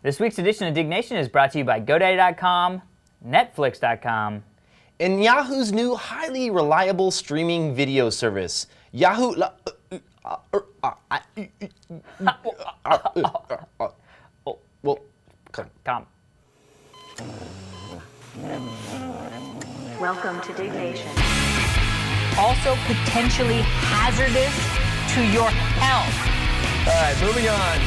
This week's edition of Diggnation is brought to you by GoDaddy.com, Netflix.com, and Yahoo's new highly reliable streaming video service, Yahoo. Com. Welcome to Diggnation. Also potentially hazardous to your health. All right, moving on.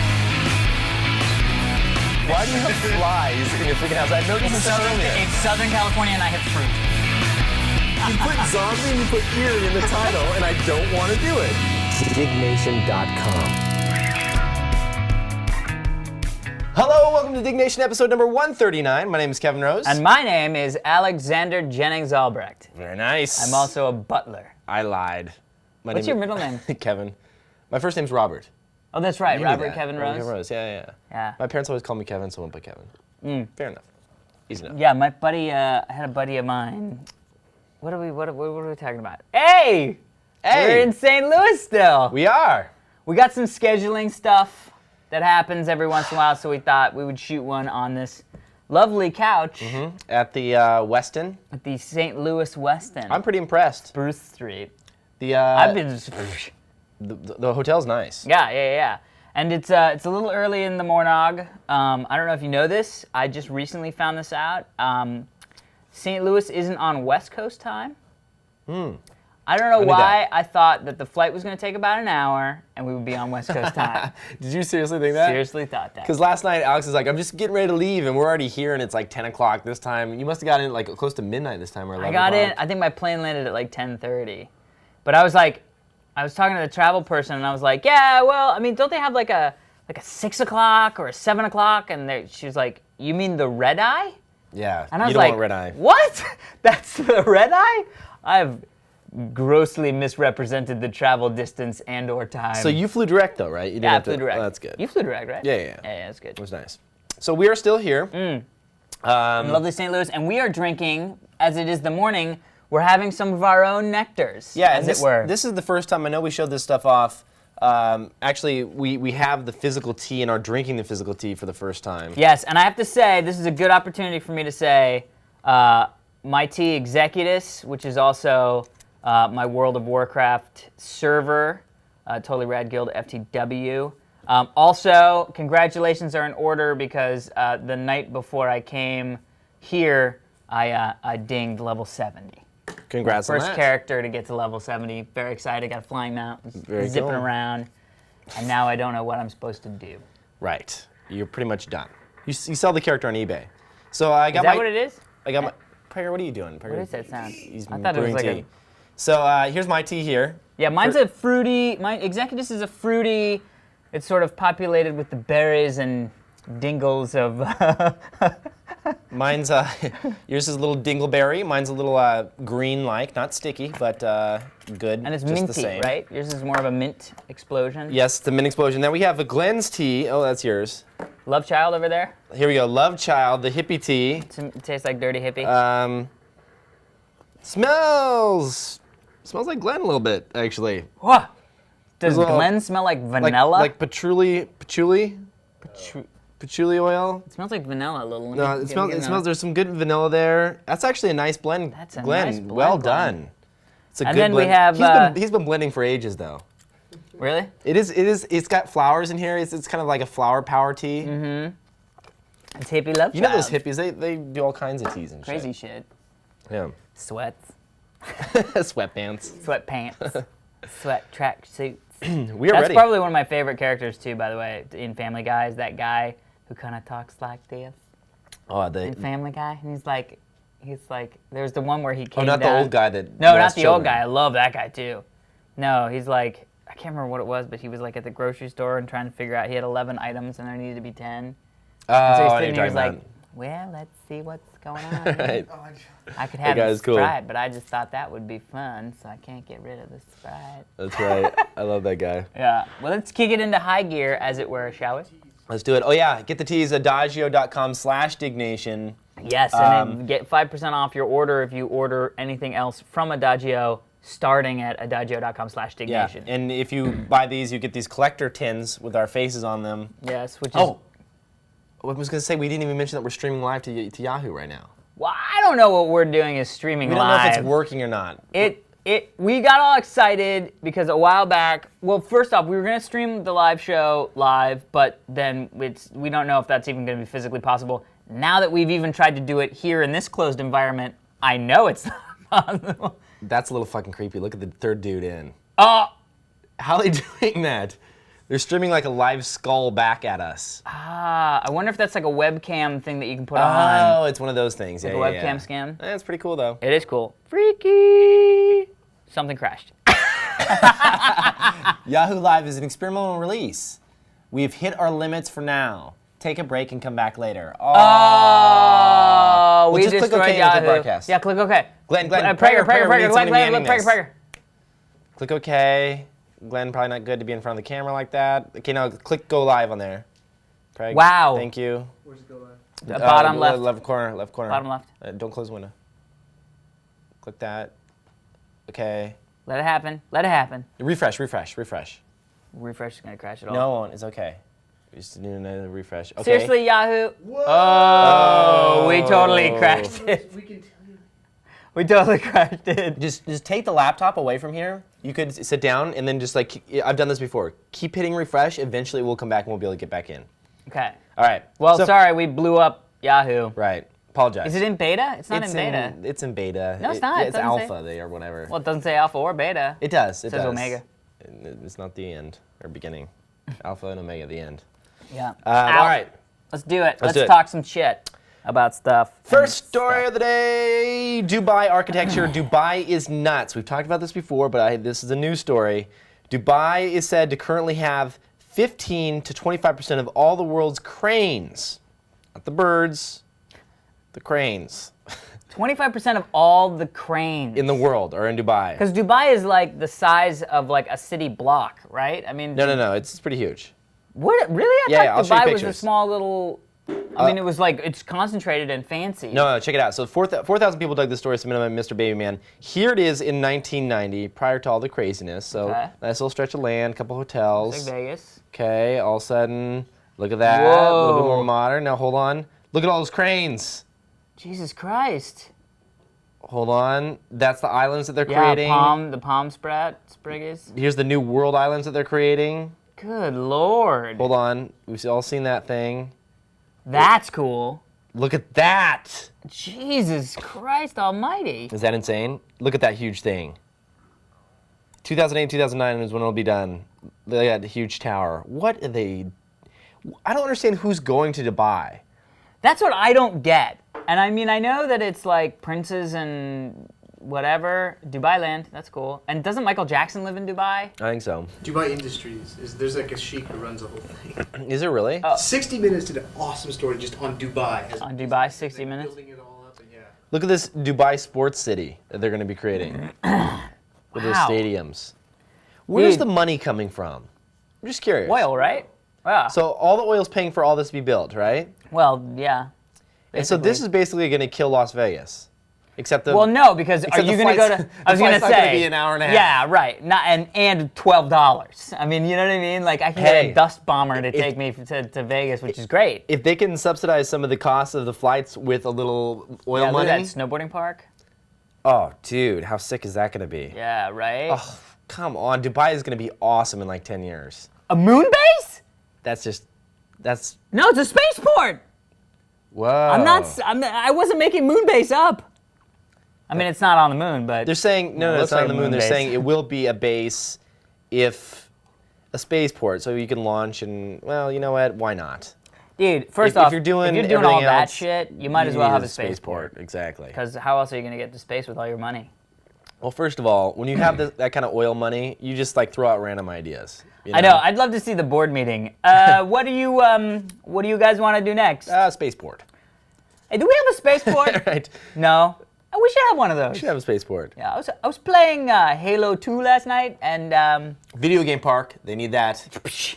Why do you have flies in your freaking house? I noticed this earlier. It's Southern California and I have fruit. You put zombie and you put eerie in the title, and I don't want to do it. Diggnation.com. Hello, welcome to Diggnation episode number 139. My name is Kevin Rose. And my name is Alexander Jennings Albrecht. Very nice. I'm also a butler. I lied. What's your middle name? Kevin. My first name's Robert. Oh, that's right. You knew Robert that. Kevin Robert Rose. Kevin Rose, yeah. Yeah. My parents always called me Kevin, so I went by Kevin. Fair enough. Easy enough. Yeah, my buddy, I had a buddy of mine. What are we talking about? Hey! We're in St. Louis still. We are. We got some scheduling stuff that happens every once in a while, so we thought we would shoot one on this lovely couch At the Westin. at the St. Louis Westin. I'm pretty impressed. Bruce Street. I've been. The hotel's nice. Yeah. And it's a little early in the morning. I don't know if you know this. I just recently found this out. St. Louis isn't on West Coast time. I don't know why I thought that the flight was going to take about an hour and we would be on West Coast time. Did you seriously think that? Seriously thought that. Because last night Alex is like, I'm just getting ready to leave, and we're already here, and it's like 10 o'clock this time. You must have gotten in like close to midnight this time, or 11 I got in. o'clock. I think my plane landed at like 10:30. But I was talking to the travel person, and I was like, yeah, well, I mean, don't they have like a 6 o'clock or a 7 o'clock? And she was like, you mean the red eye? Yeah, And I was you don't like, want red eye. What? That's the red eye? I've grossly misrepresented the travel distance and or time. So you flew direct though, right? You didn't I have flew to, direct. Oh, that's good. You flew direct, right? Yeah. Yeah, that's good. It was nice. So we are still here. In lovely St. Louis, and we are drinking, as it is the morning, we're having some of our own nectars, Yeah, as it were. This is the first time, I know we showed this stuff off. Actually, we have the physical tea and are drinking the physical tea for the first time. Yes, and I have to say, this is a good opportunity for me to say, my tea Executus, which is also my World of Warcraft server, Totally Rad Guild FTW. Also, congratulations are in order because the night before I came here, I dinged level 70. Congrats on First that. character to get to level 70. Very excited. Got a flying mount, Very zipping cool. around, and now I don't know what I'm supposed to do. Right. You're pretty much done. You sell the character on eBay. So I got Is that what it is? I got my. Prager, what are you doing? Prager, What is that sound? He's I thought it was brewing like tea. a. So here's my tea here. Yeah, mine's a fruity. My Executus is a fruity. It's sort of populated with the berries and dingles of. Mine's yours is a little dingleberry. Mine's a little green-like, not sticky, but good. And it's just minty, the same. right? Yours is more of a mint explosion. Yes, the mint explosion. Then we have a Glenn's tea. Oh, that's yours. Love Child over there. Here we go. Love Child, the hippie tea. It tastes like dirty hippie. Smells like Glenn a little bit, actually. What? Does There's a- Glen smell like vanilla? Like patchouli oil. It smells like vanilla a little. No, it smells. There's some good vanilla there. That's actually a nice blend. That's a Glenn, nice blend, well Glenn. done. It's a And good then we blend. have, He's been blending for ages though. Really? It is. It's got flowers in here. It's kind of like a flower power tea. It's hippie love. You know those Child. hippies? They do all kinds of teas and Crazy shit. shit. Yeah. Sweats. Sweatpants. Sweatpants. Sweat track suits. We are That's ready. probably one of my favorite characters too, by the way, in Family Guy, is that guy who kind of talks like this. Oh, In Family Guy, and he's like, there's the one where he came not down. the old guy that. No, not lost the old children. guy. I love that guy too. No, he's like, I can't remember what it was, but he was like at the grocery store and trying to figure out, he had 11 items and there needed to be 10. Oh, And so he's I know sitting you're here, he's talking like, well, let's see what's going on. about. Right. I could have guy a is cool. Sprite, but I just thought that would be fun, so I can't get rid of the Sprite. That's right. I love that guy. Yeah. Well, let's kick it into high gear, as it were, shall we? Let's do it. Oh yeah, get the teas at adagio.com/Diggnation. Yes, and then get 5% off your order if you order anything else from Adagio, starting at adagio.com/Diggnation. Yeah, and if you buy these, you get these collector tins with our faces on them. Yes, which is... Oh, I was going to say, we didn't even mention that we're streaming live to Yahoo right now. Well, I don't know what we're doing is streaming We don't live. know if it's working or not. We got all excited because a while back, well, first off, we were going to stream the live show live, but then we don't know if that's even going to be physically possible. Now that we've even tried to do it here in this closed environment, I know it's not possible. That's a little fucking creepy. Look at the third dude in. Oh! How are they doing that? They're streaming like a live skull back at us. I wonder if that's like a webcam thing that you can put on. Oh, it's one of those things. Yeah, Like a webcam scam. That's pretty cool, though. It is cool. Freaky! Something crashed. Yahoo Live is an experimental release. We've hit our limits for now. Take a break and come back later. Oh, we just click destroyed OK and Yahoo. hit broadcast. Yeah, click OK. Glenn, Prager, Prager. Click OK. Glenn, probably not good to be in front of the camera like that. Okay, now click go live on there. Prager, Wow. Thank you. Where's it go live? Bottom left. Left corner. Bottom left. Don't close the window. Click that. Okay. Let it happen. Let it happen. Refresh. Refresh is going to crash it all. No, it's okay. We just need another refresh. Okay. Seriously, Yahoo? Whoa! Oh, we totally crashed it. We can tell you. We totally crashed it. Just take the laptop away from here. You could sit down and then just like, I've done this before. Keep hitting refresh. Eventually we'll come back and we'll be able to get back in. Okay. All right. Well, So- sorry, we blew up Yahoo. Right. Apologize. Is it in beta? It's not in beta. It's in beta. No, it's not. It It's doesn't say- alpha there or whatever. Well, it doesn't say alpha or beta. It does. It says does. Omega. It's not the end or beginning. Alpha and Omega, the end. Yeah. All right. Let's do it. Let's do it. talk some shit about stuff. First story of the day, Dubai architecture. Dubai is nuts. We've talked about this before, but this is a new story. Dubai is said to currently have 15 to 25% of all the world's cranes. Not the birds, the cranes. 25% of all the cranes In the world are in Dubai. Because Dubai is like the size of like a city block, right? I mean, No. It's pretty huge. What? Really? I Yeah, I'll thought show you Dubai was a pictures. small little. I mean, it was like it's concentrated and fancy. No, check it out. So 4,000 people dug this story submitted by Mr. Babyman. Here it is in 1990, prior to all the craziness. So Okay. nice little stretch of land, couple hotels. Like Vegas. Okay, all of a sudden, look at that. A little bit Whoa. more modern. Now hold on. Look at all those cranes. Jesus Christ. Hold on. That's the islands that they're Yeah, creating. the palm spriggers. Here's the new world islands that they're creating. Good Lord. Hold on. We've all seen that thing. That's cool. Look at that. Jesus Christ Almighty. Is that insane? Look at that huge thing. 2008, 2009 is when it'll be done. They got a huge tower. What are they? I don't understand who's going to Dubai. That's what I don't get. And I mean, I know that it's like princes and whatever. Dubai land, that's cool. And doesn't Michael Jackson live in Dubai? I think so. Dubai Industries there's like a sheik who runs the whole thing. Is it really? 60 Minutes did an awesome story just on Dubai. On Dubai, 60 minutes? Building it all up and yeah. Look at this Dubai sports city that they're going to be creating. With those Wow. stadiums. Where's Dude. the money coming from? I'm just curious. Oil, right? Yeah. So all the oil's paying for all this to be built, right? Well, yeah. And so this is basically going to kill Las Vegas. Except the Well, no, because are except you the going to go flight's- to? I was the going to flight's not gonna say be an hour and a half. Yeah, right. Not and $12. I mean, you know what I mean? Like I can get Hey, a dust bomber to take me to Vegas, which is great. if they can subsidize some of the costs of the flights with a little oil Yeah, look money. at that snowboarding park. Oh, dude, how sick is that going to be? Yeah, right. Oh, come on. Dubai is going to be awesome in like 10 years. A moon base? That's, No, it's a spaceport. whoa. I wasn't making moon base up. I mean, it's not on the moon, but They're saying, no, It it's looks not on like the a moon. moon They're base. saying it will be a base if a spaceport, so you can launch and, well, you know what? Why not? dude, first if off, you're doing all everything that else, shit, you might as well need have a spaceport. Exactly. Because how else are you going to get to space with all your money? Well, first of all, when you have that kind of oil money, you just like throw out random ideas. You I know. I'd love to see the board meeting. What do you guys want to do next? Spaceport. Hey, do we have a spaceport? Right. No. We should have one of those. Should have a spaceport. Yeah, I was playing Halo 2 last night, and Video game park. They need that.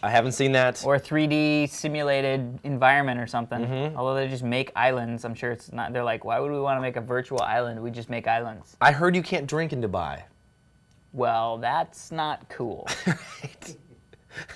I haven't seen that. or a 3D simulated environment or something. Mm-hmm. Although they just make islands, I'm sure it's not. They're like, why would we want to make a virtual island? We just make islands. I heard you can't drink in Dubai. Well, that's not cool.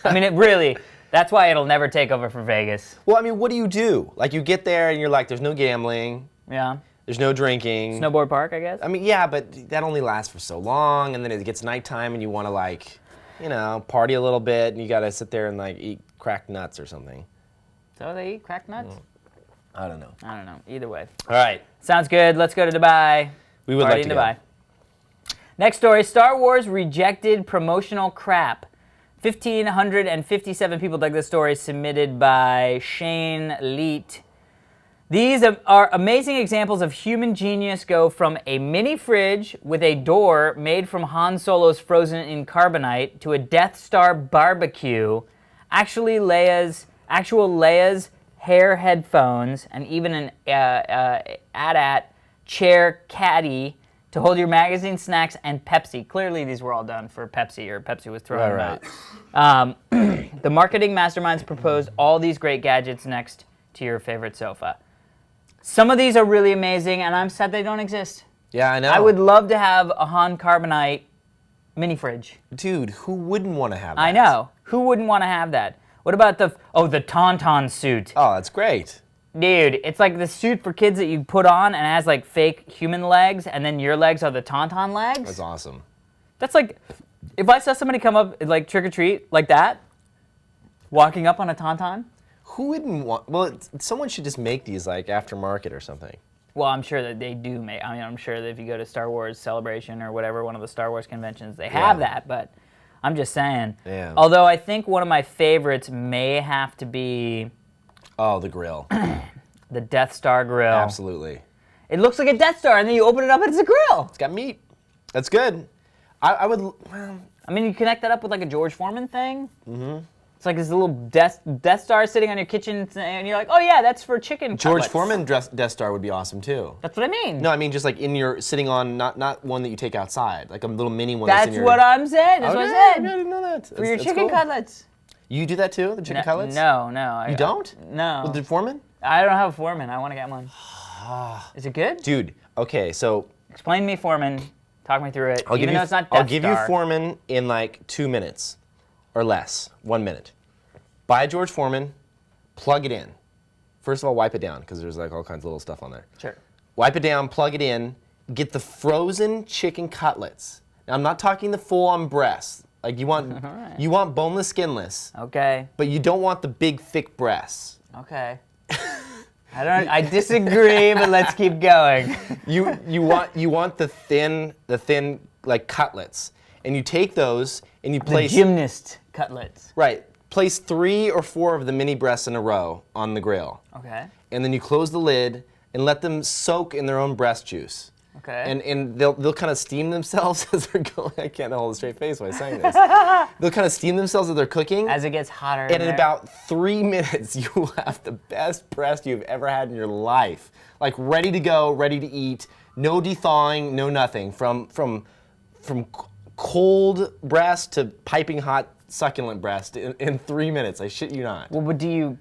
I mean, it really. That's why it'll never take over for Vegas. Well, I mean, what do you do? Like, you get there and you're like, there's no gambling, Yeah. there's no drinking. Snowboard park, I guess. I mean, yeah, but that only lasts for so long, and then it gets nighttime, and you want to, like, you know, party a little bit, and you got to sit there and, like, eat cracked nuts or something. So they eat cracked nuts? I don't know. I don't know. Either way. All right. Sounds good. Let's go to Dubai. We would Party like to in go. Dubai. Next story, Star Wars rejected promotional crap. 1,557 people dug this story, submitted by Shane Leet. These are amazing examples of human genius go from a mini fridge with a door made from Han Solo's frozen in carbonite to a Death Star barbecue, actual Leia's hair headphones, and even an AT-AT chair caddy to hold your magazine, snacks, and Pepsi. Clearly, these were all done for Pepsi, or Pepsi was throwing them out. The marketing masterminds proposed all these great gadgets next to your favorite sofa. Some of these are really amazing, and I'm sad they don't exist. Yeah, I know. I would love to have a Han Carbonite mini fridge. Dude, who wouldn't want to have that? I know. Who wouldn't want to have that? What about the Tauntaun suit? Oh, that's great. Dude, it's like the suit for kids that you put on and it has like fake human legs, and then your legs are the Tauntaun legs. That's awesome. That's like, if I saw somebody come up like trick or treat like that, walking up on a Tauntaun. Who wouldn't want? Well, someone should just make these like aftermarket or something. Well, I'm sure that they do make. I mean, I'm sure that if you go to Star Wars Celebration or whatever, one of the Star Wars conventions, they have that. But I'm just saying. Yeah. Although I think one of my favorites may have to be Oh, the grill. the Death Star grill. Absolutely. It looks like a Death Star, and then you open it up and it's a grill. It's got meat. That's good. I would. Well, I mean, you connect that up with like a George Foreman thing. Mm-hmm. It's like this little Death Star sitting on your kitchen, and you're like, oh yeah, that's for chicken George cutlets. Foreman Death Star would be awesome too. That's what I mean. No, I mean just like in your sitting on not one that you take outside, like a little mini one. That's in That's your, what I'm saying. That's what I I said. didn't know that. For your chicken cutlets. You do that too, the chicken cutlets? No. You don't? No. With the Foreman? I don't have a Foreman. I want to get one. Is it good? Dude, okay, so Explain to me Foreman. Talk me through it. I'll Even give you, though it's not Death I'll give you Star. Foreman in like 2 minutes or less, 1 minute. Buy a George Foreman, plug it in. First of all, wipe it down because there's like all kinds of little stuff on there. Sure. Wipe it down, plug it in, get the frozen chicken cutlets. Now I'm not talking the full-on breast. Like you want you want boneless, skinless, Okay. but you don't want the big thick breasts. Okay. I disagree, but let's keep going. You want the thin like cutlets. And you take those and you The place gymnast cutlets. Right. Place 3 or 4 of the mini breasts in a row on the grill. Okay. And then you close the lid and let them soak in their own breast juice. Okay. And they'll kind of steam themselves as they're going. I can't hold a straight face while I'm saying this. They'll kind of steam themselves as they're cooking. As it gets hotter. And in there. about 3 minutes, you will have the best breast you've ever had in your life. Like ready to go, ready to eat. No de-thawing, no nothing. From cold breast to piping hot succulent breast in 3 minutes. I shit you not. Well, but do you?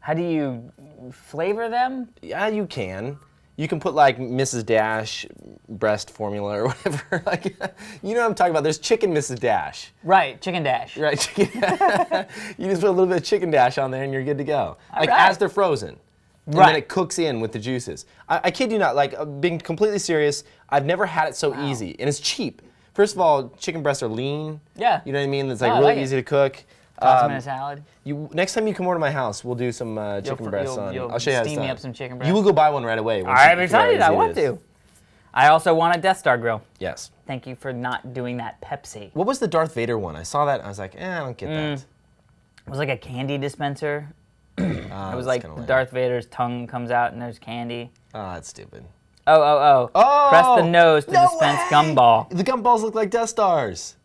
How do you flavor them? Yeah, you can. You can put like Mrs. Dash breast formula or whatever. Like, you know what I'm talking about. There's chicken Mrs. Dash. Right, chicken dash. Right. You just put a little bit of chicken dash on there and you're good to go. Like right. as they're frozen. And Right. then it cooks in with the juices. I kid you not, like being completely serious, I've never had it so easy. And it's cheap. First of all, chicken breasts are lean. Yeah. You know what I mean? It's like Oh, I really like it. easy to cook. Toss them in a salad. Next time you come over to my house, we'll do some chicken breasts on. You'll I'll show you how it's steam me done. up some chicken breast. You will go buy one right away. I'm excited. I want to. I also want a Death Star grill. Yes. Thank you for not doing that Pepsi. What was the Darth Vader one? I saw that and I was like, I don't get that. It was like a candy dispenser. It was like kinda lame. Darth Vader's tongue comes out and there's candy. Oh, that's stupid. Oh. Press the nose to dispense gumball. The gumballs look like Death Stars.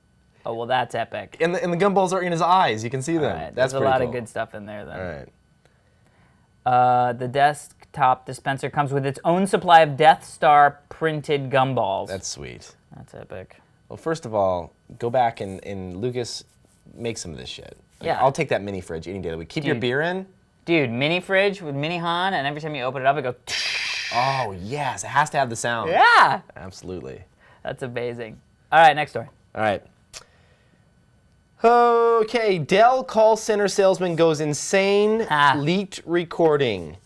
Oh, well, that's epic. And the gumballs are in his eyes. You can see them. All right, That's there's a pretty lot cool. of good stuff in there then. All right. The desktop dispenser comes with its own supply of Death Star printed gumballs. That's sweet. That's epic. Well, first of all, go back and Lucas, make some of this shit. Like, Yeah. I'll take that mini fridge any day of the week. Keep your Dude. beer in. Dude, mini fridge with mini Han, and every time you open it up, it goes. Oh, yes. It has to have the sound. Yeah. Absolutely. That's amazing. All right, next story. All right. Okay, Dell call center salesman goes insane. Leaked recording.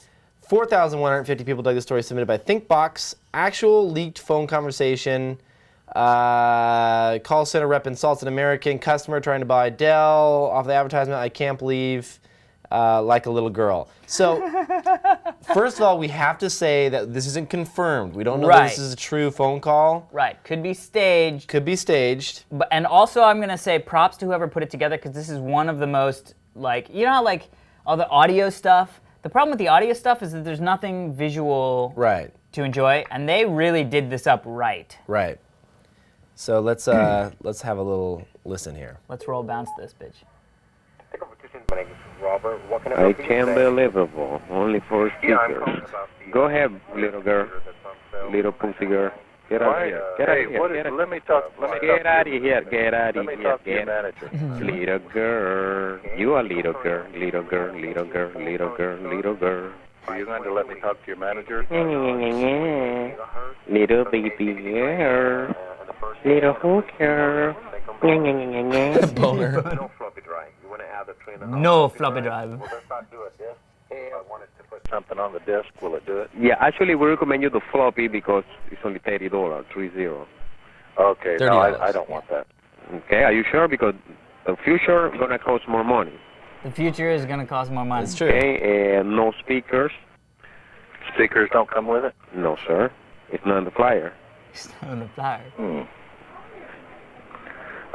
4,150 people dug the story submitted by ThinkBox. Actual leaked phone conversation. Call center rep insults an American customer trying to buy Dell off the advertisement. I can't believe, like a little girl. So, first of all, we have to say that this isn't confirmed. We don't know that this is a true phone call. Right. Could be staged. Could be staged. But, and also, I'm going to say props to whoever put it together, because this is one of the most, like, you know how, like, all the audio stuff? The problem with the audio stuff is that there's nothing visual to enjoy, and they really did this up right. Right. So let's have a little listen here. Let's roll bounce this bitch. Robert, what can I can't believable. Only for speakers. Go ahead, little girl. Little pussy girl. Get out of here. Get out of here. Let me talk. Get out of here. Get out of here. Get manager. Little girl. You are little girl. Little girl. Little girl. Little girl. Little girl. Are you going to let me talk to your manager? Little baby girl. Little hooker. Boner. No floppy drive. You want to add the train? No floppy drive. Will this not do it? If I wanted to put something on the disk, will it do it? Yeah, actually, we recommend you the floppy because it's only $30, 30. Okay, no, I don't want that. Okay, are you sure? Because the future is gonna cost more money. The future is going to cost more money. It's true. Okay, no speakers. Speakers don't come with it? No, sir. It's not on the flyer. It's not on the flyer.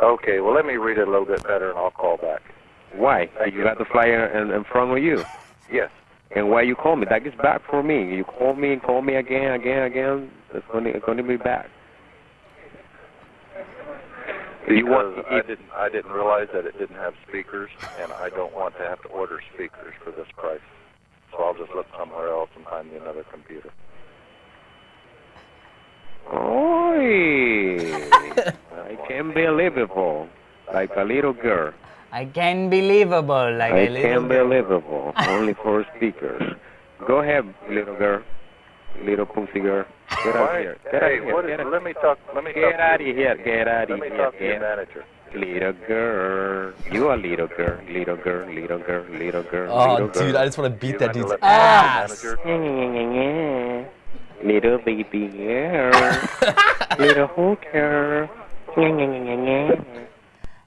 Okay, well, let me read it a little bit better, and I'll call back. Why? You got the flyer in front of you? Yes. And why you call me? That is bad for me. You call me again. It's going to be bad. Because I didn't realize that it didn't have speakers, and I don't want to have to order speakers for this price. So I'll just look somewhere else and find me another computer. Oi! I can't believable. Like a little girl. I can believable like a little can't believable. Only for speakers. Go ahead, little girl. Little pussy girl. Get out of here. Get out of here. Let me talk. Get out of here. Get out of here. Let me talk to your manager. Little girl. You are little girl. Little girl. Little girl. Little girl. Oh, dude, I just want to beat that dude's ass. Little baby girl. Little hooker.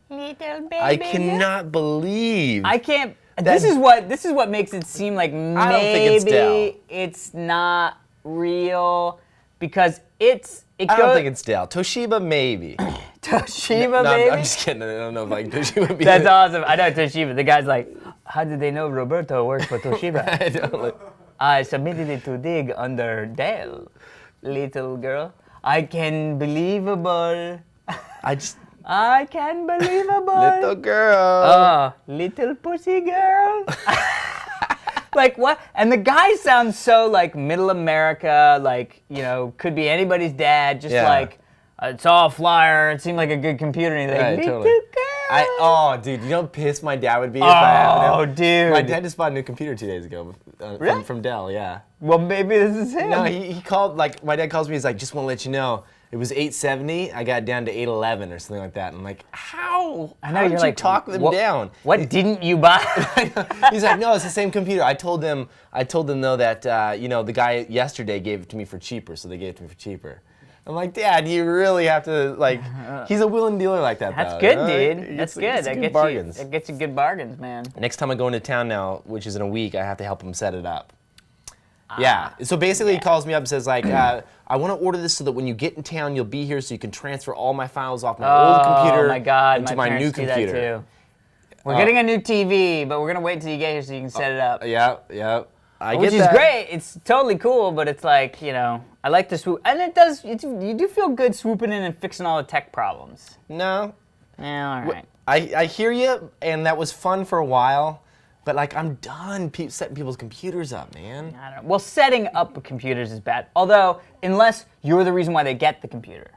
Little baby. I cannot believe. I can't. This is what makes it seem like maybe I don't think it's Dell. It's not real, because I don't think it's Dell. Toshiba, maybe. Toshiba, No, baby. I'm just kidding. I don't know if like Toshiba would be. That's awesome. I know Toshiba. The guy's like, how did they know Roberto works for Toshiba? I don't like. I submitted it to dig under Dell, little girl. I can believable. I can believable. Little girl. Oh, little pussy girl. Like what? And the guy sounds so like middle America, like, you know, could be anybody's dad, just like, it's all flyer, it seemed like a good computer, and he's like, little girl. Dude, you know how pissed my dad would be if I happened to him? Dude. My dad just bought a new computer 2 days ago from Dell, yeah. Well, maybe this is him. No, he called, like, my dad calls me, he's like, just want to let you know, it was 870, I got down to 811 or something like that. And I'm like, how? I know, How you're did like, you talk them down? What didn't you buy? He's like, no, it's the same computer. I told them though that, you know, the guy yesterday gave it to me for cheaper, so they gave it to me for cheaper. I'm like, Dad, you really have to, like, he's a willing dealer like that, That's though. good, you know? dude. That's good. That gets bargains. It gets you good bargains, man. Next time I go into town now, which is in a week, I have to help him set it up. Yeah. So basically, he calls me up and says, like, I want to order this so that when you get in town, you'll be here, so you can transfer all my files off my old computer into my new computer. Do that too. We're getting a new TV, but we're gonna wait till you get here so you can set it up. Yeah. Which is great. It's totally cool, but it's like, you know, I like to swoop, and you do feel good swooping in and fixing all the tech problems. No. Yeah, all right. I hear you, and that was fun for a while. But like, I'm done setting people's computers up, man. I don't know. Well, setting up computers is bad. Although, unless you're the reason why they get the computer.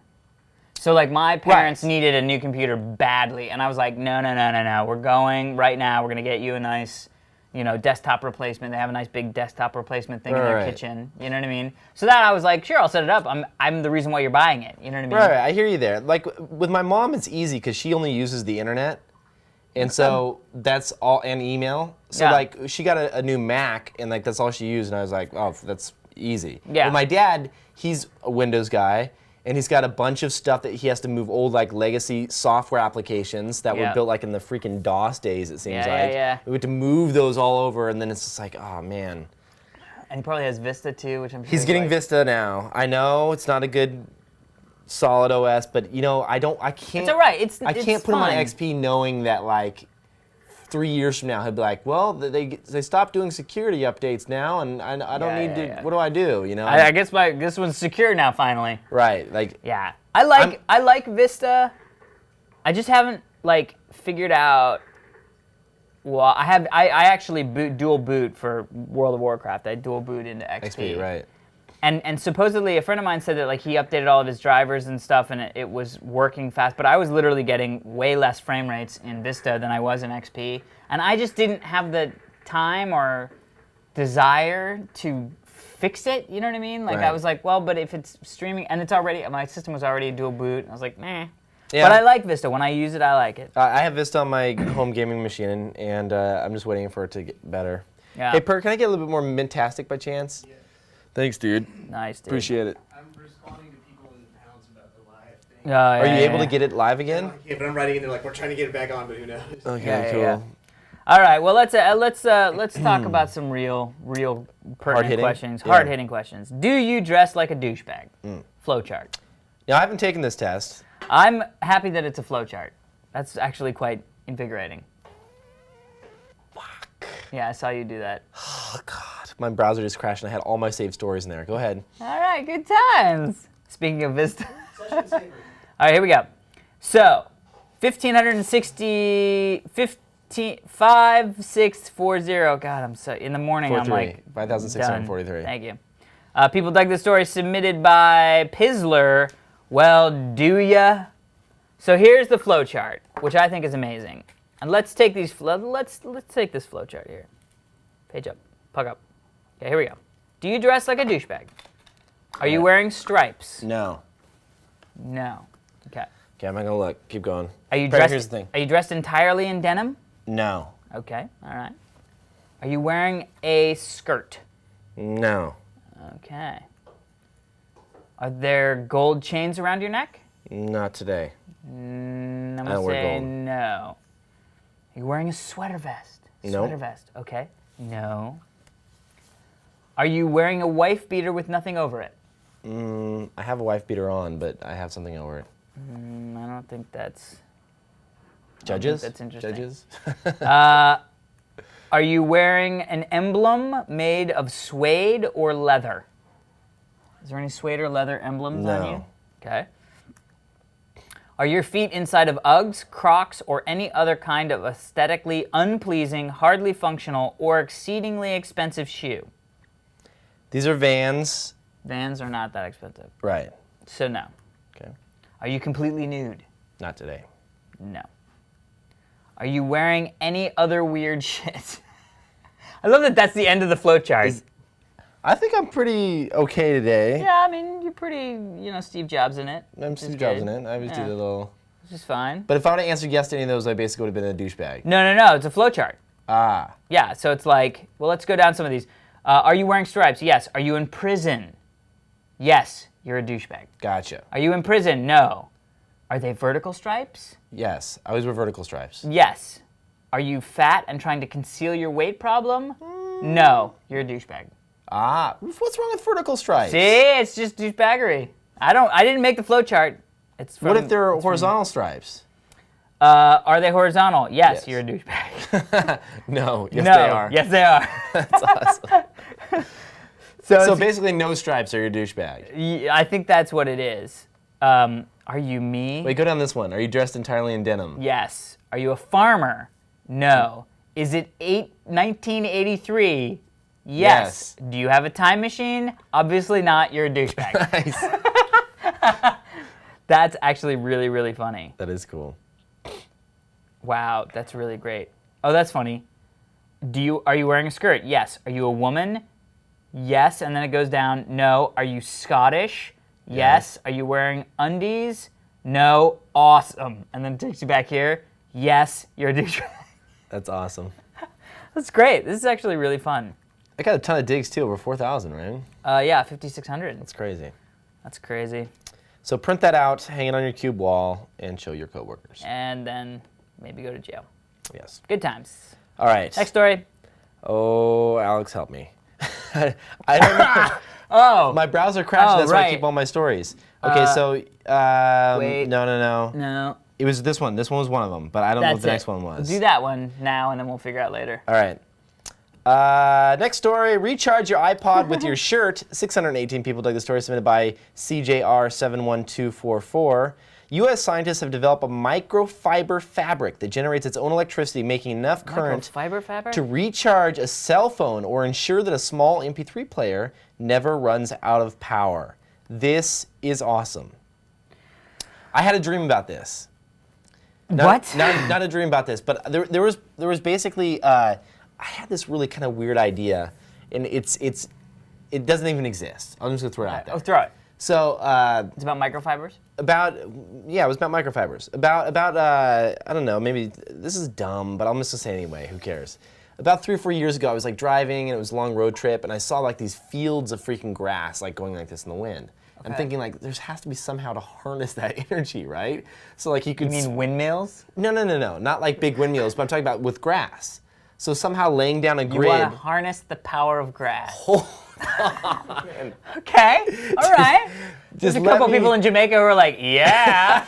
So like, my parents needed a new computer badly, and I was like, no. We're going right now. We're gonna get you a nice, you know, desktop replacement. They have a nice big desktop replacement thing in their kitchen. You know what I mean? So that I was like, sure, I'll set it up. I'm the reason why you're buying it. You know what I mean? Right. I hear you there. Like with my mom, it's easy because she only uses the internet. And so that's all, and email. So Yeah. like she got a new Mac, and like that's all she used, and I was like, oh, that's easy. Yeah. But my dad, he's a Windows guy, and he's got a bunch of stuff that he has to move old like legacy software applications that were Yeah. built like in the freaking DOS days. It seems Yeah, like yeah. we had to move those all over, and then it's just like, oh man. And he probably has Vista too, which I'm sure He's getting like. Vista now. I know it's not a good solid OS, but you know I can't. It's all right. I can't put him on fine. XP knowing that like 3 years from now he'll be like, well, they stopped doing security updates now, and I don't Yeah, need yeah, to. yeah. What do I do? You know? I guess this one's secure now finally. Right. Like. Yeah, I like Vista. I just haven't like figured out. Well, I actually dual boot for World of Warcraft. I dual boot into XP. XP. Right. And supposedly a friend of mine said that like he updated all of his drivers and stuff, and it was working fast. But I was literally getting way less frame rates in Vista than I was in XP, and I just didn't have the time or desire to fix it. You know what I mean? Like I Right. was like, well, but if it's streaming and it's already my system was already dual boot, I was like, nah. Yeah. But I like Vista. When I use it, I like it. I have Vista on my home gaming machine, and I'm just waiting for it to get better. Yeah. Hey, Per, can I get a little bit more Mintastic by chance? Yeah. Thanks, dude. Nice, dude. Appreciate it. I'm responding to people in pounds about the live thing. Yeah, Are you yeah, able yeah. to get it live again? Yeah, but I'm writing in there like we're trying to get it back on, but who knows? Okay, Yeah, cool. yeah. All right. Well, let's talk about some real pertinent Hard-hitting? questions. Yeah. Hard-hitting questions. Do you dress like a douchebag? Flowchart. Now, I haven't taken this test. I'm happy that it's a flowchart. That's actually quite invigorating. Fuck. Yeah, I saw you do that. Oh, God. My browser just crashed, and I had all my saved stories in there. Go ahead. All right, good times. Speaking of Vista. All right, here we go. So, 5640. God, I'm so in the morning. I'm 43. like 5,643. done. Thank you. People dug this story submitted by Pizzler. Well, do ya? So here's the flowchart, which I think is amazing. And let's take these. Let's take this flowchart here. Page up, puck up. Okay, here we go. Do you dress like a douchebag? Are you wearing stripes? No. No. Okay. Okay, I'm not going to look. Keep going. Are you Per, dressed? here's the thing. Are you dressed entirely in denim? No. Okay. All right. Are you wearing a skirt? No. Okay. Are there gold chains around your neck? Not today. I'm I gonna don't wear say gold. no. Are you wearing a sweater vest? No. Sweater vest. Okay. No. Are you wearing a wife beater with nothing over it? I have a wife beater on, but I have something over it. I don't think that's. Judges? that's interesting. Judges? Are you wearing an emblem made of suede or leather? Is there any suede or leather emblems on No. you? Okay. Are your feet inside of Uggs, Crocs, or any other kind of aesthetically unpleasing, hardly functional, or exceedingly expensive shoe? These are Vans. Vans are not that expensive. Right. So no. Okay. Are you completely nude? Not today. No. Are you wearing any other weird shit? I love that that's the end of the flowchart. I think I'm pretty okay today. Yeah, I mean, you're pretty, Steve Jobs in it. I'm which is Steve Jobs in good. it. I always do Yeah. the little... Which is fine. But if I would have answered yes to any of those, I basically would have been a douchebag. No, it's a flowchart. Ah. Yeah, so it's like, well, let's go down some of these. Are you wearing stripes? Yes. Are you in prison? Yes, you're a douchebag. Gotcha. Are you in prison? No. Are they vertical stripes? Yes. I always wear vertical stripes. Yes. Are you fat and trying to conceal your weight problem? No, you're a douchebag. Ah. What's wrong with vertical stripes? See, it's just douchebaggery. I didn't make the flowchart. It's from, What if they're it's from- horizontal stripes? Are they horizontal? Yes, Yes. you're a douchebag. No. Yes, No. they are. Yes, they are. That's awesome. so So it's- basically, no stripes are your douchebag. I think that's what it is. Are you me? Wait, go down this one. Are you dressed entirely in denim? Yes. Are you a farmer? No. Is it 1983? Yes. Do you have a time machine? Obviously not. You're a douchebag. Nice. That's actually really, really funny. That is cool. Wow, that's really great. Oh, that's funny. Are you wearing a skirt? Yes. Are you a woman? Yes. And then it goes down. No. Are you Scottish? Yes. Are you wearing undies? No. Awesome. And then it takes you back here. yes, you're a douchebag. That's awesome. That's great. This is actually really fun. I got a ton of digs too, over 4,000, right? Yeah, 5,600. That's crazy. That's crazy. So print that out, hang it on your cube wall, and show your coworkers. And then maybe go to jail. Yes. Good times. All right. Next story. Oh, Alex, help me. I don't know. Oh. My browser crashed. That's why I right. keep all my stories. Okay, so wait. no. No. It was this one. This one was one of them, but I don't know what the next one was. Do that one now, and then we'll figure out later. All right. Next story, recharge your iPod with your shirt. 618 people dug the story, submitted by CJR71244. U.S. scientists have developed a microfiber fabric that generates its own electricity, making enough current Microfiber fabric? to recharge a cell phone or ensure that a small MP3 player never runs out of power. This is awesome. I had a dream about this. What? Not a dream about this, but there was basically I had this really kind of weird idea, and it doesn't even exist. I'm just gonna throw it out there. Oh, throw it. So It's about microfibers? it was about microfibers. About I don't know, maybe this is dumb, but I'm just gonna say it anyway. Who cares? About 3 or 4 years ago, I was like driving, and it was a long road trip, and I saw like these fields of freaking grass like going like this in the wind. I'm thinking like there has to be somehow to harness that energy, right? So like you could. You mean windmills? No, not like big windmills, but I'm talking about with grass. So somehow laying down a You grid. want to harness the power of grass. Okay, all right. There's a couple people in Jamaica who are like, yeah.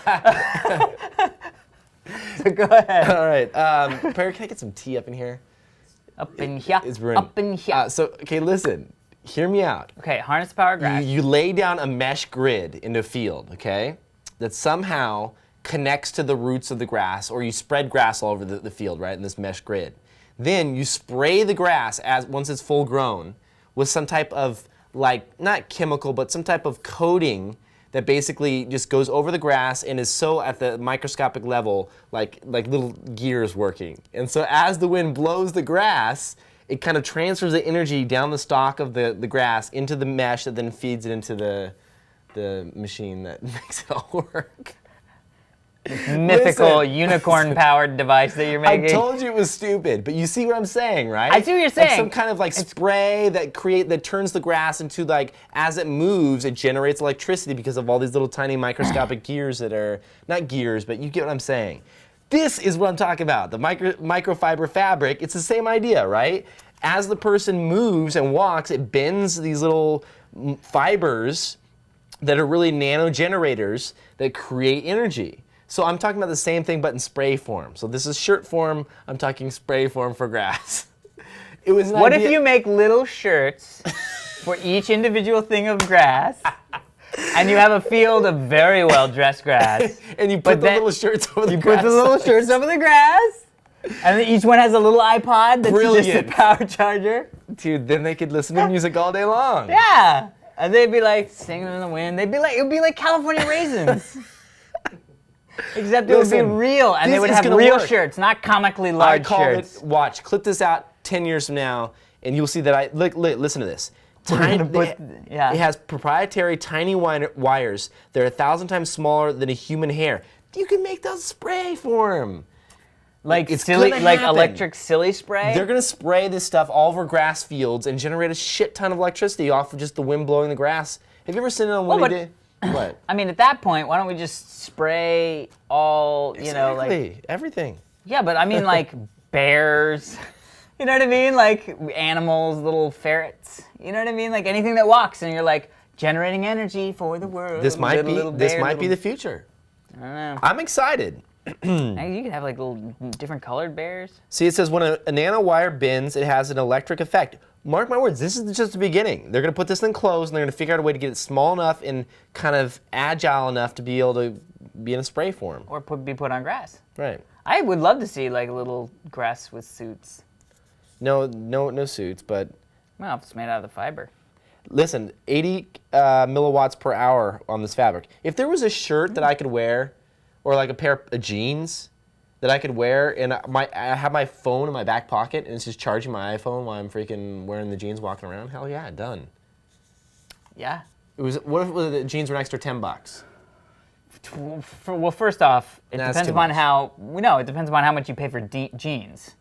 So go ahead. All right, Perry, can I get some tea up in here? Up in here. It's ruined. Up in here. Okay, listen. Hear me out. Okay, harness the power of grass. You lay down a mesh grid into a field, okay, that somehow connects to the roots of the grass, or you spread grass all over the field, right, in this mesh grid. Then you spray the grass once it's full grown with some type of, like, not chemical, but some type of coating that basically just goes over the grass and is so at the microscopic level, like little gears working. And so as the wind blows the grass, it kind of transfers the energy down the stalk of the grass into the mesh that then feeds it into the machine that makes it all work. Mythical unicorn-powered device that you're making. I told you it was stupid, but you see what I'm saying, right? I see what you're saying. Like some kind of like spray that turns the grass into, like, as it moves, it generates electricity because of all these little tiny microscopic gears that are, not gears, but you get what I'm saying. This is what I'm talking about, the microfiber fabric. It's the same idea, right? As the person moves and walks, it bends these little fibers that are really nano generators that create energy. So I'm talking about the same thing, but in spray form. So this is shirt form. I'm talking spray form for grass. It was an What idea. if you make little shirts for each individual thing of grass, and you have a field of very well-dressed grass, and you put the little shirts over the grass? put the little shirts over the grass, and then each one has a little iPod that's Brilliant. just a power charger. Dude, then they could listen to music all day long. Yeah, and they'd be like singing in the wind. It would be like California Raisins. Except it would be real, and they would have real shirts, not comically large shirts. Watch, clip this out 10 years from now, and you'll see that listen to this. It has proprietary tiny wires. They're 1,000 times smaller than a human hair. You can make those spray form. Like It's silly, gonna like happen. electric silly spray. They're gonna spray this stuff all over grass fields and generate a shit ton of electricity off of just the wind blowing the grass. Have you ever seen it on windy day? What? I mean, at that point, why don't we just spray all, you know, like everything. Yeah, but I mean, like bears. You know what I mean? Like animals, little ferrets. You know what I mean? Like anything that walks, and you're like generating energy for the world. This might be the future. I don't know. I'm excited. You could have like little different colored bears. See, it says when a nanowire bends, it has an electric effect. Mark my words, this is just the beginning. They're going to put this in clothes, and they're going to figure out a way to get it small enough and kind of agile enough to be able to be in a spray form. Or be put on grass. Right. I would love to see like little grass with suits. No suits, but Well, if it's made out of the fiber. listen, 80 milliwatts per hour on this fabric. If there was a shirt that I could wear, or like a pair of jeans that I could wear, and I have my phone in my back pocket, and it's just charging my iPhone while I'm freaking wearing the jeans walking around, hell yeah, done. Yeah. What if the jeans were an extra $10? Well, first off, it That's depends too upon much. it depends upon how much you pay for jeans.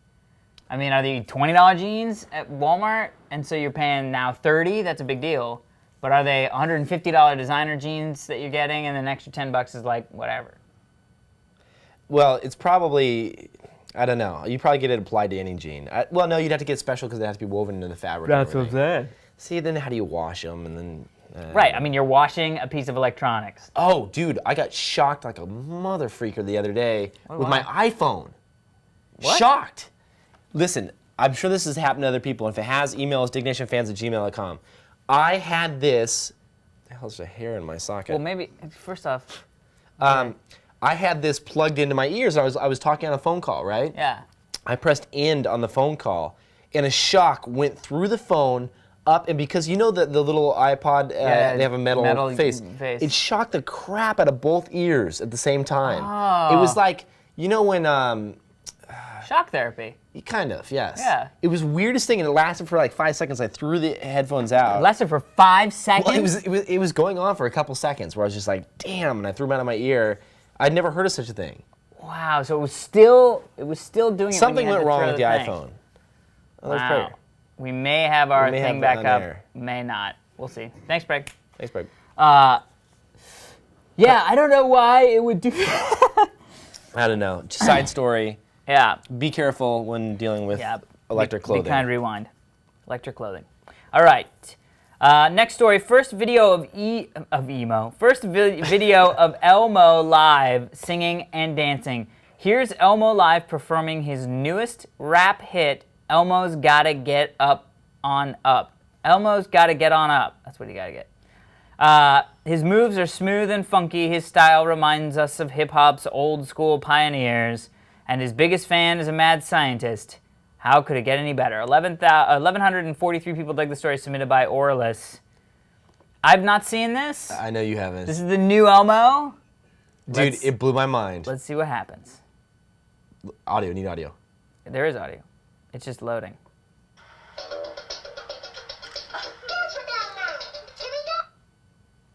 I mean, are they $20 jeans at Walmart, and so you're paying now $30? That's a big deal. But are they $150 designer jeans that you're getting, and then an extra $10 is like whatever? Well, it's probably, I don't know. You probably get it applied to any jean. Well, no, you'd have to get special because it has to be woven into the fabric. That's what I'm saying. See, then how do you wash them, and then? Right. I mean, you're washing a piece of electronics. Oh, dude, I got shocked like a mother freaker the other day with my iPhone. What? Shocked. Listen, I'm sure this has happened to other people. And if it has, email us dignationfans@gmail.com. I had this. What the hell's a hair in my socket? Well, maybe first off. I had this plugged into my ears. I was talking on a phone call, right? Yeah. I pressed end on the phone call, and a shock went through the phone up, and because you know the little iPod, they have a metal face. It shocked the crap out of both ears at the same time. Oh. It was like, you know when, Shock therapy. kind of, yes. Yeah. It was the weirdest thing, and it lasted for like 5 seconds. I threw the headphones out. It lasted for 5 seconds? Well, it was going on for a couple seconds where I was just like, damn, and I threw them out of my ear. I'd never heard of such a thing. Wow, so it was still doing it. Something when you had went to wrong throw with the thing. iPhone. Oh, there's Wow. Craig. We may have our We may thing have that back on up. there. May not. We'll see. Thanks, Craig. Thanks, babe. Yeah, I don't know why it would do that. I don't know. Just side story. Yeah. Be careful when dealing with electric clothing. Be kind, rewind. Electric clothing. All right. Next story. First video of emo. First video of Elmo live singing and dancing. Here's Elmo live performing his newest rap hit, Elmo's Gotta Get Up on Up. Elmo's Gotta Get On Up. That's what you gotta get. His moves are smooth and funky. His style reminds us of hip-hop's old school pioneers. And his biggest fan is a mad scientist. How could it get any better? 1,143 people dug the story, submitted by Orlis. I've not seen this. I know you haven't. This is the new Elmo. Dude, it blew my mind. Let's see what happens. Audio, need audio. There is audio. It's just loading.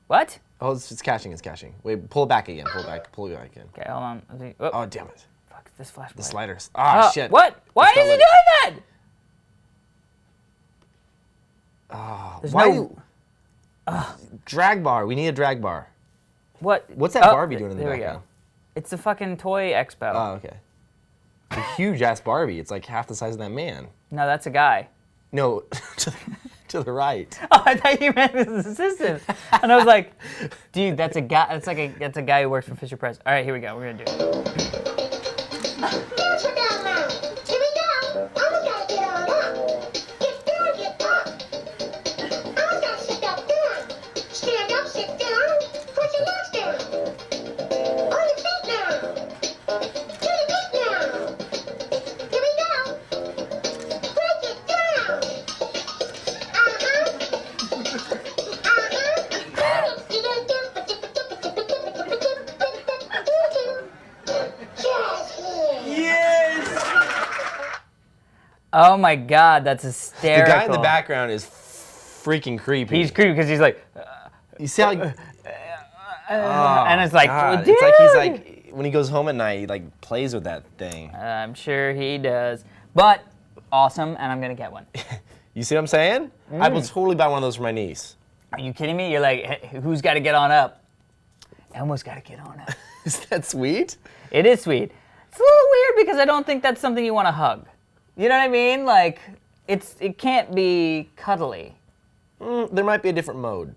What? Oh, it's caching, it's caching. Wait, pull it back again, pull it back again. Okay, hold on. Oh, damn it. Fuck, this flashlight. The sliders. Ah, shit. What? Why It's is he not doing that? There's Why? no... Drag bar. We need a drag bar. What? What's that Barbie doing in the there background? We go. It's the fucking toy expo. Oh, okay. It's a huge ass Barbie. It's like half the size of that man. No, that's a guy. No, to the right. Oh, I thought you meant his assistant. And I was like, dude, that's a guy. That's a guy who works for Fisher Price. All right, here we go. We're gonna do it. Oh my God, that's hysterical. The guy in the background is freaking creepy. He's creepy because he's like, You see how? and it's like, God, dude. it's like he's like when he goes home at night, he like plays with that thing. I'm sure he does. But awesome, and I'm gonna get one. You see what I'm saying? I will totally buy one of those for my niece. Are you kidding me? You're like, hey, who's got to get on up? Elmo's got to get on up. Is that sweet? It is sweet. It's a little weird because I don't think that's something you want to hug. You know what I mean? Like, it can't be cuddly. There might be a different mode.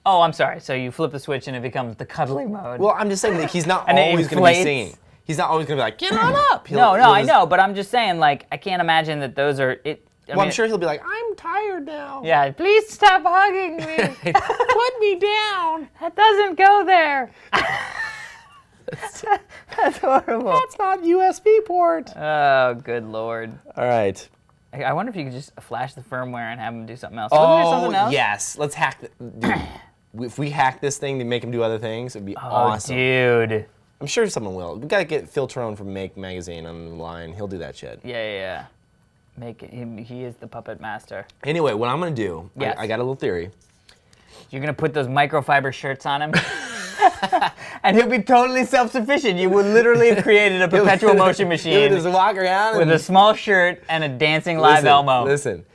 Oh, I'm sorry. So you flip the switch and it becomes the cuddly mode. Well, I'm just saying that he's not And it always going to be inflates. singing. He's not always going to be like, get on up. No, I know, but I'm just saying, like, I can't imagine that those are it. I'm sure he'll be like, I'm tired now. Yeah, please stop hugging me. Put me down. That doesn't go there. That's horrible. That's not USB port. Oh, good Lord. All right. I wonder if you could just flash the firmware and have him do something else. Wasn't there something else? Yes. Let's hack dude, if we hack this thing to make him do other things, it'd be awesome. Dude. I'm sure someone will. We got to get Phil Trone from Make Magazine on the line. He'll do that shit. Yeah. Make it. He is the puppet master. Anyway, what I'm going to do, Yes. I got a little theory. You're going to put those microfiber shirts on him? And he'll be totally self-sufficient. You would literally have created a perpetual motion He machine would just walk around with and a small shirt and a dancing live Elmo. Listen,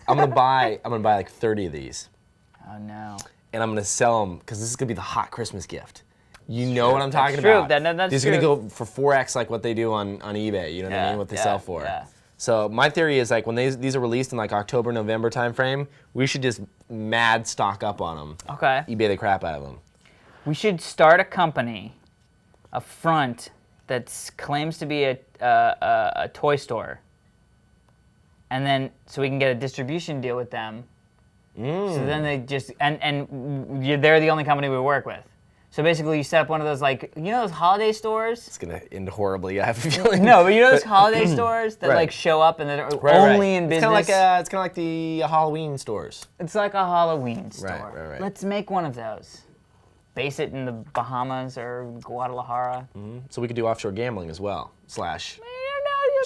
I'm gonna buy like 30 of these, Oh no. and I'm gonna sell them because this is gonna be the hot Christmas gift. You know what I'm talking true. about? That's These are gonna go for 4x like what they do on eBay. You know what I mean? What they sell for. Yeah. So my theory is like when these are released in like October, November timeframe, we should just mad stock up on them. Okay. eBay the crap out of them. We should start a company, a front that claims to be a toy store, and then so we can get a distribution deal with them. So then they just they're the only company we work with. So basically, you set up one of those those holiday stores. It's gonna end horribly. I have a feeling. No, but you know those holiday stores that Right. show up and they're Right, only in It's business. kind of like the Halloween stores. It's like a Halloween store. Right. Let's make one of those. Base it in the Bahamas or Guadalajara. So we could do offshore gambling as well. /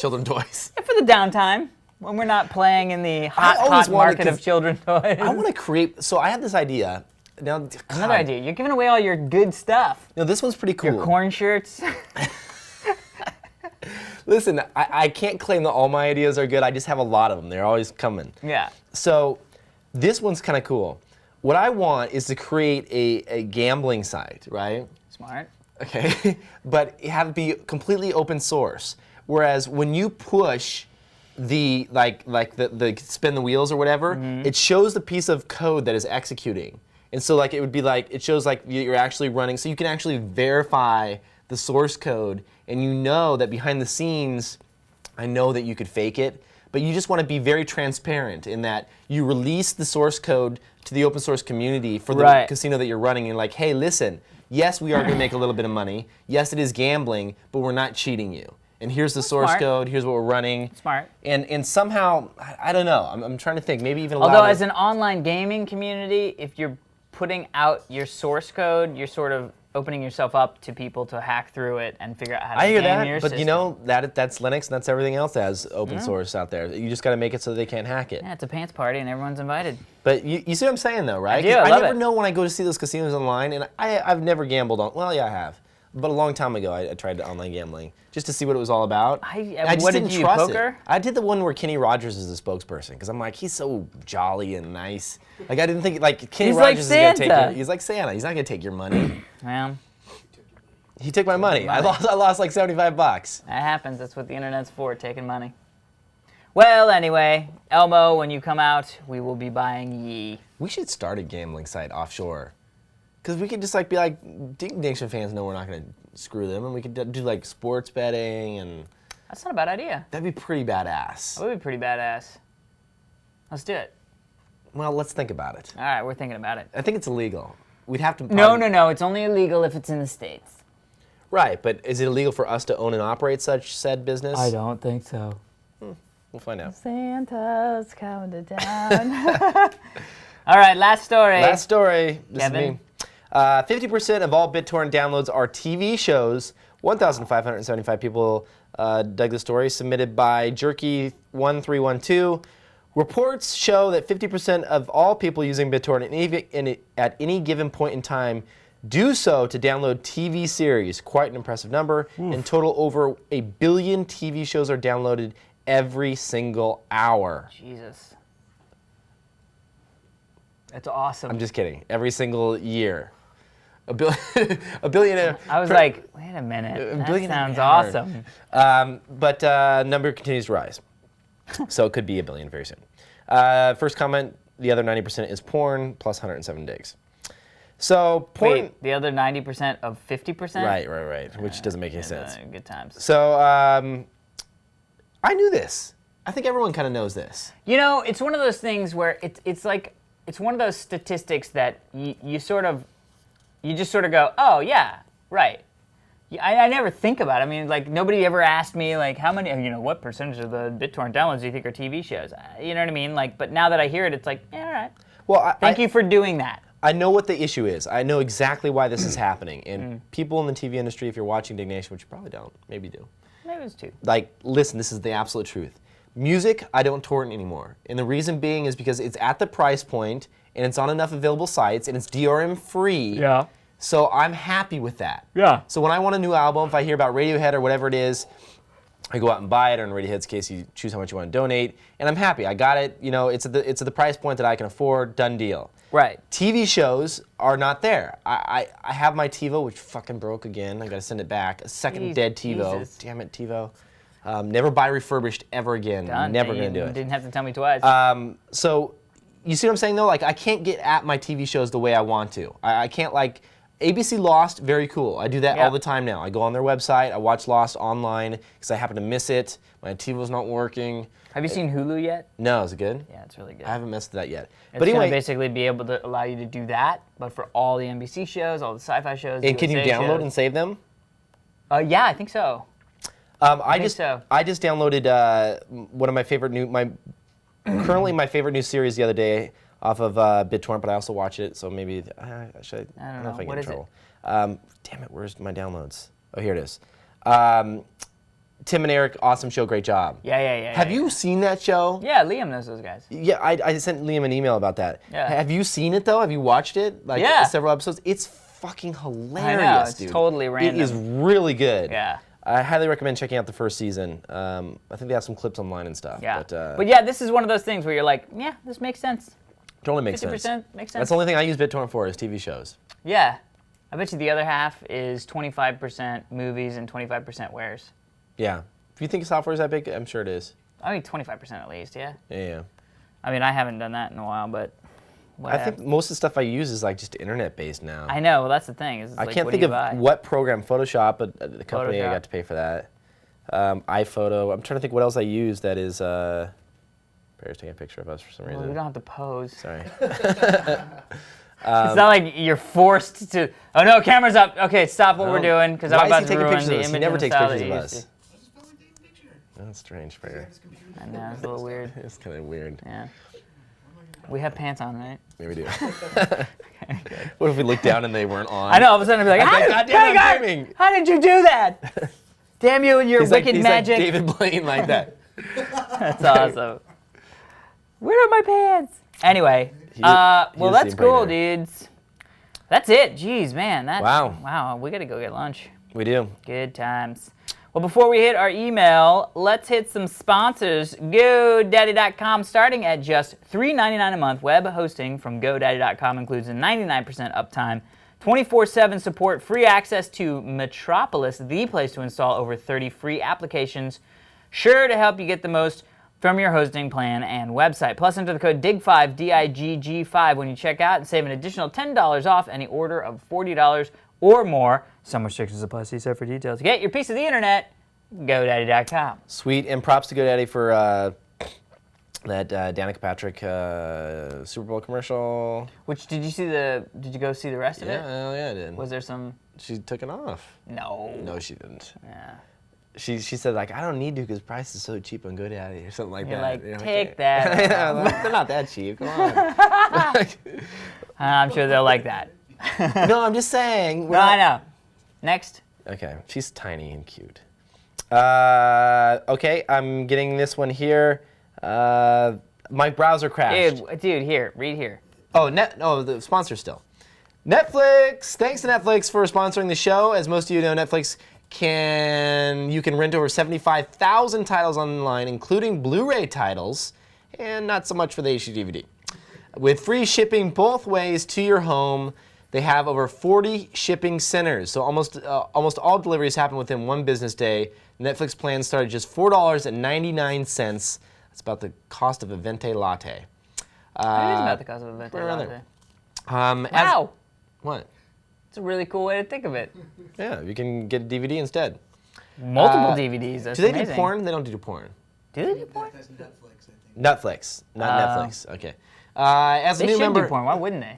children toys. For the downtime, when we're not playing in the hot market of children toys. I want to create. So I had this idea. Now, Another idea. You're giving away all your good stuff. No, this one's pretty cool. Your corn shirts. Listen, I can't claim that all my ideas are good. I just have a lot of them. They're always coming. Yeah. So this one's kind of cool. What I want is to create a gambling site, right? Smart. Okay, but have it be completely open source. Whereas when you push the the spin the wheels or whatever, it shows the piece of code that is executing. And so it would be it shows you're actually running, so you can actually verify the source code, and you know that behind the scenes, I know that you could fake it, but you just want to be very transparent in that you release the source code to the open source community for the casino that you're running, and hey, listen, yes, we are going to make a little bit of money. Yes, it is gambling, but we're not cheating you. And here's the source code. Here's what we're running. Smart. And somehow, I don't know. I'm trying to think. Maybe even Although as an online gaming community, if you're putting out your source code, you're sort of opening yourself up to people to hack through it and figure out how to I hear game your that, but system. you know that's Linux and that's everything else that has open source out there. You just got to make it so they can't hack it. Yeah, it's a pants party and everyone's invited. But you see what I'm saying though, right? I do, I love never it. know when I go to see those casinos online, and I've never gambled on. Well, yeah, I have. But a long time ago, I tried online gambling just to see what it was all about. I just what didn't did you trust poker? it. I did the one where Kenny Rogers is the spokesperson because I'm he's so jolly and nice. I didn't think Kenny He's Rogers like is gonna take Santa. your. He's like Santa. He's not gonna take your money. Well, He took my money. I lost $75. that happens. That's what the internet's for, taking money. Well, anyway, Elmo, when you come out, we will be buying ye. We should start a gambling site offshore. Because we could just be Diggnation fans know we're not going to screw them, and we could do sports betting, and That's not a bad idea. that'd be pretty badass. That would be pretty badass. Let's do it. Well, let's think about it. All right, we're thinking about it. I think it's illegal. We'd have to. No. It's only illegal if it's in the States. Right, but is it illegal for us to own and operate said business? don't think so. We'll find out. Santa's coming to town. All right, last story. Last story. This Kevin? is me. 50% of all BitTorrent downloads are TV shows. 1,575 people dug the story, submitted by Jerky1312. Reports show that 50% of all people using BitTorrent at any given point in time do so to download TV series. Quite an impressive number. In total, over 1 billion TV shows are downloaded every single hour. Jesus. That's awesome. I'm just kidding. Every single year. A billion. I was wait a minute. That billion sounds an hour. awesome. But number continues to rise. So it could be 1 billion very soon. First comment, the other 90% is porn, plus 107 digs. So porn. Wait, the other 90% of 50%? Right. Which doesn't make any sense. Good times. So I knew this. I think everyone kind of knows this. You know, it's one of those things where it's one of those statistics that you just sort of go, oh yeah, right. I never think about it. I mean, nobody ever asked me how many, what percentage of the BitTorrent downloads do you think are TV shows? You know what I mean? But now that I hear it, it's yeah, all right. Well, Thank you for doing that. I know what the issue is. I know exactly why this is happening. And people in the TV industry, if you're watching Diggnation, which you probably don't, maybe do. Maybe it's two. Listen, this is the absolute truth. Music, I don't torrent anymore. And the reason being is because it's at the price point, and it's on enough available sites, and it's DRM free. Yeah. So I'm happy with that. Yeah. So when I want a new album, if I hear about Radiohead or whatever it is, I go out and buy it. Or in Radiohead's case, you choose how much you want to donate, and I'm happy. I got it. You know, it's at the price point that I can afford. Done deal. Right. TV shows are not there. I have my TiVo, which fucking broke again. I got to send it back. A second dead TiVo. Jesus. Damn it, TiVo. Never buy refurbished ever again. Done. Never gonna do it. Didn't have to tell me twice. So, you see what I'm saying though? Like, I can't get at my TV shows the way I want to. I can't like, ABC Lost, very cool. I do that all the time now. I go on their website, I watch Lost online because I happen to miss it. My TiVo's not working. Have you seen Hulu yet? No, is it good? Yeah, it's really good. I haven't missed that yet. It's But gonna anyway, basically be able to allow you to do that, but for all the NBC shows, all the sci-fi shows. and can you USA download shows. and save them? Yeah, I think so. I think so. just downloaded one of my favorite currently my favorite new series the other day off of BitTorrent, but I also watch it, so maybe I should. I don't know if I get What in is it? trouble. Damn it, where's my downloads? Oh, here it is. Tim and Eric, awesome show, great job. Yeah. Have you seen that show? Yeah, Liam knows those guys. Yeah, I sent Liam an email about that. Yeah. Have you seen it though? Have you watched it? Like Yeah. several episodes. It's fucking hilarious, I know, it's dude. totally random. It is really good. Yeah. I highly recommend checking out the first season. I think they have some clips online and stuff. Yeah. But yeah, this is one of those things where you're like, yeah, this makes sense. totally makes 50% sense. makes sense. That's the only thing I use BitTorrent for is TV shows. Yeah. I bet you the other half is 25% movies and 25% wares. Yeah. If you think software is that big, I'm sure it is. I mean, 25% at least, yeah. Yeah. I mean, I haven't done that in a while, but I whatever. think most of the stuff I use is like just internet based now. I know, well, that's the thing. Is it's I like, can't what think do of you buy? what program, Photoshop, but the company I Photoshop. got to pay for that. iPhoto. I'm trying to think what else I use that is. Bear's taking a picture of us for some Well, reason. we don't have to pose. Sorry. It's not like you're forced to. Oh no, camera's up. Okay, stop what we're doing because I'm Why about is he to taking ruin pictures the of us? image He never and takes style pictures that of you us. used That's strange, Bear. to. I know, it's a little weird. It's kind of weird. Yeah. We have pants on, right? Yeah, we do. What if we looked down and they weren't on? I know. All of a sudden, I'd be like, I'd be like, "Goddamn, I'm dreaming." how did you do that? Damn you and your He's wicked like magic. David Blaine like that. That's awesome. Where are my pants? Anyway, He well, was that's the cool, brainer. dudes. That's it. Jeez, man. Wow. Wow, we got to go get lunch. We do. Good times. Well, before we hit our email, let's hit some sponsors. GoDaddy.com, starting at just $3.99 a month. Web hosting from GoDaddy.com includes a 99% uptime, 24/7 support, free access to Metropolis, the place to install over 30 free applications, sure to help you get the most from your hosting plan and website. Plus, enter the code DIGG5, D-I-G-G-5, when you check out and save an additional $10 off any order of $40 or more. Some restrictions apply. See site for details. Get your piece of the internet, GoDaddy.com. Sweet, and props to GoDaddy for that Danica Patrick Super Bowl commercial. Which, did you go see the rest of Yeah, it? hell yeah, I did. Was there some, She took it off. no. No, she didn't. Yeah. She said like, I don't need to because price is so cheap on GoDaddy or something like You're that. like, You know, I take can't- that. Yeah, like, they're not that cheap. Come on. I'm sure they'll like that. No, I'm just saying. No, I know. Next. Okay, she's tiny and cute. Okay, I'm getting this one here. My browser crashed. Dude, here, read here. Oh, the sponsor still. Netflix. Thanks to Netflix for sponsoring the show. As most of you know, Netflix you can rent over 75,000 titles online, including Blu-ray titles, and not so much for the HD DVD. With free shipping both ways to your home, they have over 40 shipping centers. So almost all deliveries happen within one business day. Netflix plans start at just $4.99. That's about the cost of a venti latte. It is about the cost of a venti right around latte. there. Wow. What? It's a really cool way to think of it. Yeah, you can get a DVD instead. Multiple DVDs. That's Do they amazing. do porn? They don't do porn. Do they do porn? That's Netflix, I think. Netflix, not Netflix. Okay. As a They new should member, do porn. Why wouldn't they?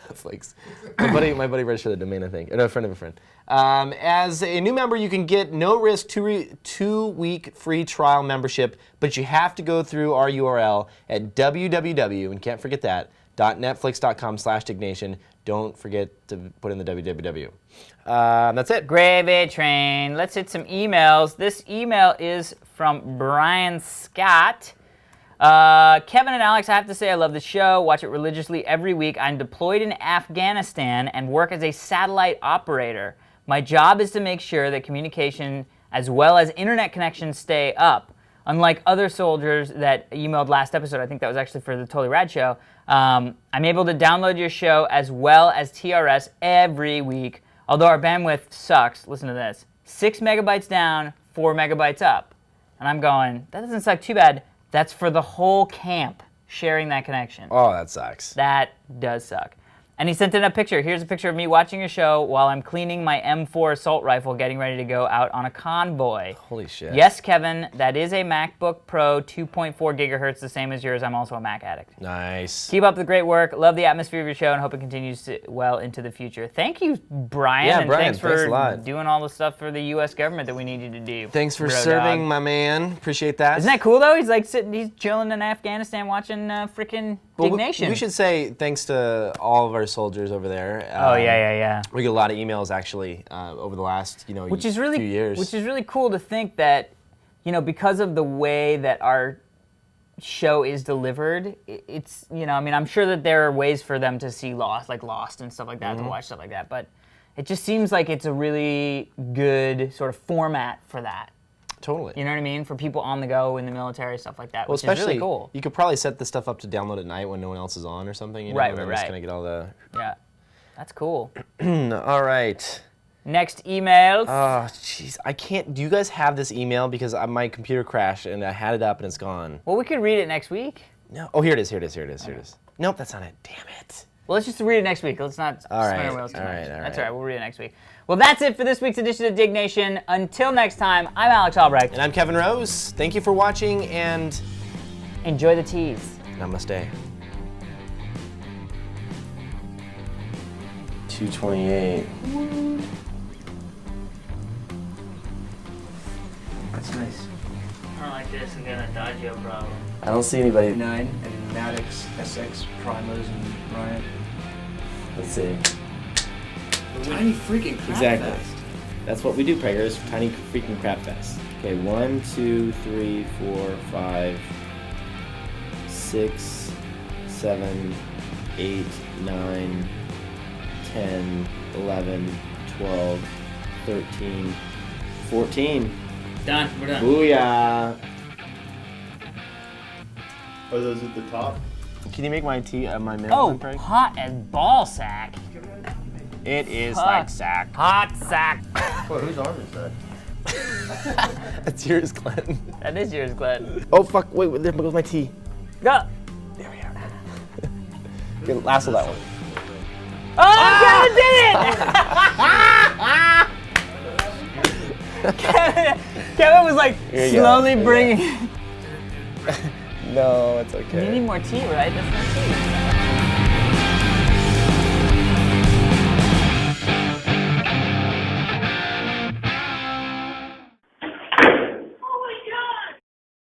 Netflix. My buddy registered the domain, I think. Or no, a friend of a friend. As a new member, you can get no-risk 2-week free trial membership, but you have to go through our URL at www, and can't forget that, .netflix.com/Diggnation. Don't forget to put in the www. That's it. Gravy train. Let's hit some emails. This email is from Brian Scott. Kevin and Alex, I have to say I love the show. Watch it religiously every week. I'm deployed in Afghanistan and work as a satellite operator. My job is to make sure that communication as well as internet connections stay up. Unlike other soldiers that emailed last episode, I think that was actually for the Totally Rad show, I'm able to download your show as well as TRS every week. Although our bandwidth sucks, listen to this, 6 megabytes down, 4 megabytes up. And I'm going, that doesn't suck too bad. That's for the whole camp sharing that connection. Oh, that sucks. That does suck. And he sent in a picture. Here's a picture of me watching your show while I'm cleaning my M4 assault rifle, getting ready to go out on a convoy. Holy shit. Yes, Kevin, that is a MacBook Pro 2.4 gigahertz, the same as yours. I'm also a Mac addict. Nice. Keep up the great work. Love the atmosphere of your show and hope it continues well into the future. Thank you, Brian. Yeah, and Brian, thanks thanks for a lot. doing all the stuff for the U.S. government that we need you to do. Thanks for Bro serving, dog. my man. Appreciate that. Isn't that cool, though? He's like sitting, he's chilling in Afghanistan watching freaking Well, Diggnation. we should say thanks to all of our soldiers over there. Oh, yeah. We get a lot of emails, actually, over the last, few years. Which is really cool to think that, because of the way that our show is delivered, it's, I'm sure that there are ways for them to see Lost and stuff like that, to watch stuff like that, but it just seems like it's a really good sort of format for that. Totally. You know what I mean? For people on the go in the military, stuff like that, Well, which is especially, really cool. you could probably set this stuff up to download at night when no one else is on or something. Right, and then right. just kind of get all the... Yeah, that's cool. All right. Next email. Oh, jeez. I can't... Do you guys have this email? Because my computer crashed and I had it up and it's gone. Well, we could read it next week. No. Oh, here it is. Nope, that's not it. Damn it. Well, let's just read it next week. Let's not spin right, our wheels too all much. right, all That's right. all right. We'll read it next week. Well, that's it for this week's edition of Diggnation. Until next time, I'm Alex Albrecht. And I'm Kevin Rose. Thank you for watching and Enjoy the teas. namaste. 228. That's nice. I don't like this. I got a Dodgio problem. I don't see anybody. 9 and Maddox SX Primos and Ryan. Let's see. Tiny freaking crap Exactly. fest. That's what we do, Preggers. Tiny freaking crap fest. Okay, 1, 2, 3, 4, 5, 6, 7, 8, 9, 10, 11, 12, 13, 14. Done. We're done. Booyah! Are those at the top? Can you make my my mail? Oh, hot as ball sack. It is Hot. like sack. Hot sack. Well, whose arm is that? That's yours, Glenn. That is yours, Glenn. Oh fuck! Wait, there goes my tea. Go. There we are. Okay, lasso that one. Oh, Kevin did it! Kevin was like Here you go. slowly Here you bringing. No, it's You okay. need more tea, right? That's not tea.